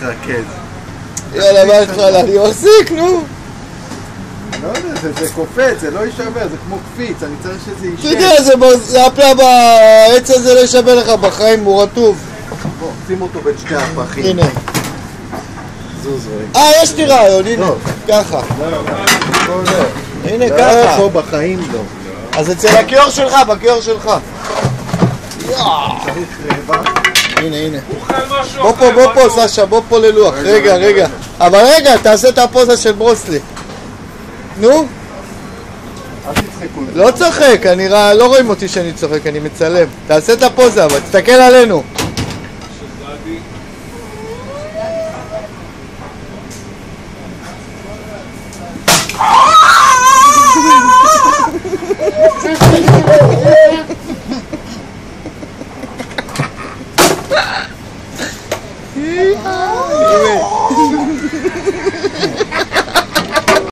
תתרכז. יאללה, מה איתך? אני מחזיק, נו. לא יודע, זה קופץ, זה לא יישבר, זה כמו קפיץ, אני צריך שזה יישב. תראה, זה הפלא בעץ הזה לא יישבר לך בחיים, הוא רטוב. בוא, שים אותו בין שתי הפחים. הנה. זוז רגע. יש לי רעיון, הנה, ככה. הנה, ככה. פה בחיים לא. אז אצל הכיור שלך, בכיור שלך. צריך רבע. הנה. בוא פה, סשה, בוא פה ללוח. רגע. אבל רגע, תעשה את הפוזה של ברוסלי. נו? אל תצחקו. לא צוחק, לא רואים אותי שאני צוחק, אני מצלם. תעשה את הפוזה, אבל תסתכל עלינו.